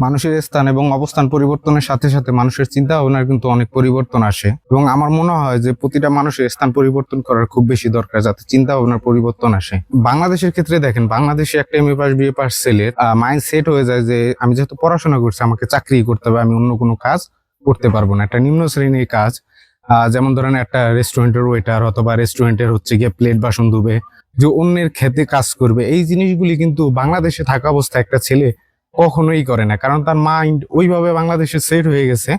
মানুষের স্থান এবং অবস্থান পরিবর্তনের সাথে সাথে মানুষের চিন্তা ভাবনার কিন্তু অনেক পরিবর্তন আসে, এবং আমার মনে হয় যে প্রতিটা মানুষের স্থান পরিবর্তন করার খুব বেশি দরকার, যাতে চিন্তা ভাবনার পরিবর্তন আসে। বাংলাদেশের ক্ষেত্রে দেখেন, বাংলাদেশে একটা এমএ পাস বিএ পাস ছেলের মাইন্ড সেট হয়ে যায় যে আমি যেহেতু পড়াশোনা করছি আমাকে চাকরি করতে হবে, আমি অন্য কোনো কাজ করতে পারবো না। একটা নিম্ন শ্রেণীর কাজ, যেমন ধরেন একটা রেস্টুরেন্টের ওয়েটার অথবা রেস্টুরেন্টের হচ্ছে গিয়ে প্লেট বাসন ধুবে, যে অন্যের খেতে কাজ করবে, এই জিনিসগুলি কিন্তু বাংলাদেশে থাকা অবস্থায় একটা ছেলে কখনোই করে না। কারণ তার মাইন্ড ওইভাবে বাংলাদেশে সেট হয়ে গেছে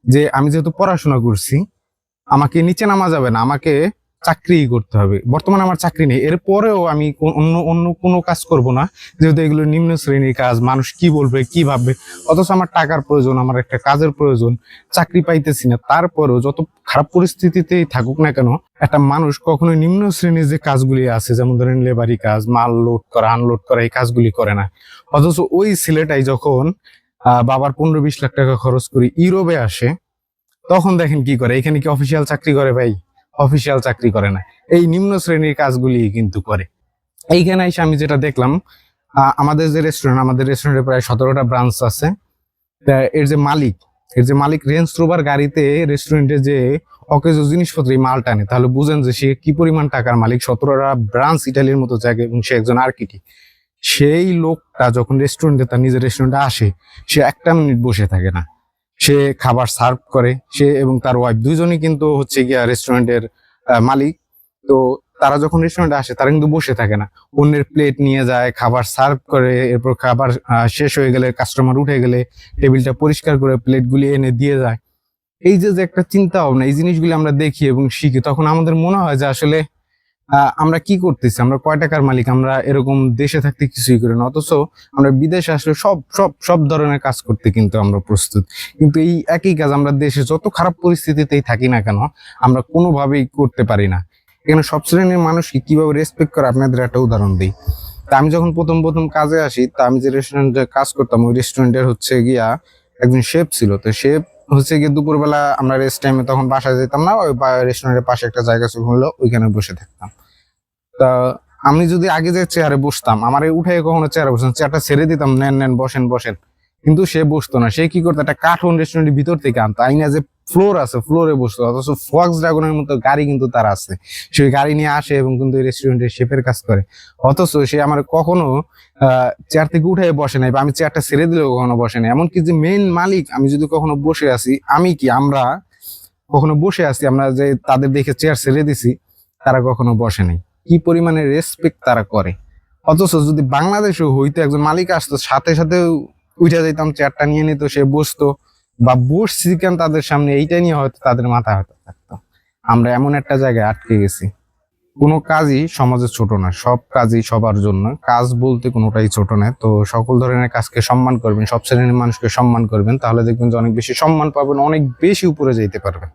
যে আমি যেহেতু পড়াশোনা করছি আমাকে নিচে নামা যাবে না, আমাকে চাকরি করতে হবে। বর্তমানে আমার চাকরি নেই, এরপরেও আমি অন্য অন্য কোনো কাজ করব না, যেহেতু এগুলো নিম্ন শ্রেণীর কাজ, মানুষ কি বলবে কি ভাববে। অথচ আমার টাকার প্রয়োজন, আমার একটা কাজের প্রয়োজন, চাকরি পাইতেছি না। তারপরেও যত খারাপ পরিস্থিতিতেই থাকুক না কেন, একটা মানুষ কখনোই নিম্ন শ্রেণীর যে কাজগুলি আছে, যেমন ধরেন লেবারি কাজ, মাল লোড করা আনলোড করা, এই কাজগুলি করে না। অথচ ওই ছেলেটাই যখন বাবার 15-20 লাখ টাকা খরচ করে ইউরোপে আসে, তখন দেখেন কি করে। এখানে কি অফিসিয়াল চাকরি করে ভাই? অফিসিয়াল চাকরি করে না, এই নিম্ন শ্রেণীর কাজগুলি কিন্তু করে। এইখানে এসে আমি যেটা দেখলাম, আমাদের যে রেস্টুরেন্ট, আমাদের রেস্টুরেন্টে প্রায় 17টা ব্রাঞ্চ আছে। এর যে মালিক রেঞ্জ রোভার গাড়িতে রেস্টুরেন্টে যে অকেজো জিনিসপত্র মাল টানে, তাহলে বুঝেন যে সে কি পরিমাণ টাকার মালিক। 17টা ব্রাঞ্চ ইটালির মতো জায়গায়, এবং সে একজন আর্কিটেক্ট। সেই লোকটা যখন রেস্টুরেন্টে, তার নিজের রেস্টুরেন্টে আসে, সে একটা মিনিট বসে থাকে না, সে খাবার সার্ভ করে। সে এবং তার ওয়াইফ দুইজনই কিন্তু হচ্ছে গিয়া রেস্টুরেন্টের মালিক। তো তারা যখন রেস্টুরেন্টে আসে তারা কিন্তু বসে থাকে না, অন্যের প্লেট নিয়ে যায়, খাবার সার্ভ করে। এরপর খাবার শেষ হয়ে গেলে, কাস্টমার উঠে গেলে টেবিলটা পরিষ্কার করে প্লেটগুলি এনে দিয়ে যায়। এই যে একটা চিন্তা ভাবনা, এই জিনিসগুলি আমরা দেখি এবং শিখি, তখন আমাদের মনে হয় যে আসলে আমরা কি করতেছি, আমরা কয় টাকার মালিক, আমরা এরকম দেশে থাকতে কিছুই করি না। অথচ আমরা বিদেশে আসলে সব সব সব ধরনের কাজ করতে কিন্তু আমরা প্রস্তুত। কিন্তু এই একই কাজ আমরা দেশে যত খারাপ পরিস্থিতিতেই থাকি না কেন, আমরা কোনোভাবেই করতে পারি না। এখানে সব শ্রেণীর মানুষকে কিভাবে রেসপেক্ট করে আপনাদের একটা উদাহরণ দিই। তা আমি যখন প্রথম প্রথম কাজে আসি, তা আমি যে রেস্টুরেন্টে কাজ করতাম, ওই রেস্টুরেন্টের হচ্ছে গিয়া একজন শেফ ছিল। তো শেফ হচ্ছে গিয়ে দুপুরবেলা আমরা রেস্ট টাইমে তখন বাসায় যেতাম না, ওই রেস্টুরেন্টের পাশে একটা জায়গা ছিল, ওইখানে বসে থাকতাম। তা আমি যদি আগে যে চেয়ারে বসতাম, আমার উঠে কখনো চেয়ারে বসতাম, চেয়ারটা ছেড়ে দিতাম, নেন নেন বসেন বসেন, কিন্তু সে বসতো না। সে কি করতো, একটা কার্টুন রেস্টুরেন্টের ভিতর থেকে আনতো, আইনা যে ফ্লোর আছে ফ্লোরে বসতো। অথচ ফক্স ড্রাগনের মতো গাড়ি কিন্তু তার আছে, সেই গাড়ি নিয়ে আসে এবং কিন্তু এই রেস্টুরেন্টের শেফের কাজ করে। অথচ সে আমার কখনো চেয়ার থেকে উঠে বসে নাই, বা আমি চেয়ারটা ছেড়ে দিলেও কখনো বসে নাই। এমনকি যে মেইন মালিক, আমি যদি কখনো বসে আছি, আমরা কখনো বসে আছি, আমরা যে তাদের দেখে চেয়ার ছেড়ে দিছি, তারা কখনো বসে নাই। কি পরিমাণে রেসপেক্ট তারা করে। অথচ যদি বাংলাদেশে হইতো, একজন মালিক আসতো, সাথে সাথে উঠে যাইতাম, চেয়ারটা নিয়ে নিত, সে বসতো, বা বসছি কেন তাদের সামনে, এইটা নিয়ে হয়তো তাদের মাথা হয়তো থাকতো। আমরা এমন একটা জায়গায় আটকে গেছি। কোনো কাজই সমাজে ছোট না, সব কাজই সবার জন্য। কাজ বলতে কোনোটাই ছোট না। তো সকল ধরনের কাজকে সম্মান করবেন, সব শ্রেণীর মানুষকে সম্মান করবেন, তাহলে দেখবেন যে অনেক বেশি সম্মান পাবেন, অনেক বেশি উপরে যেতে পারবেন।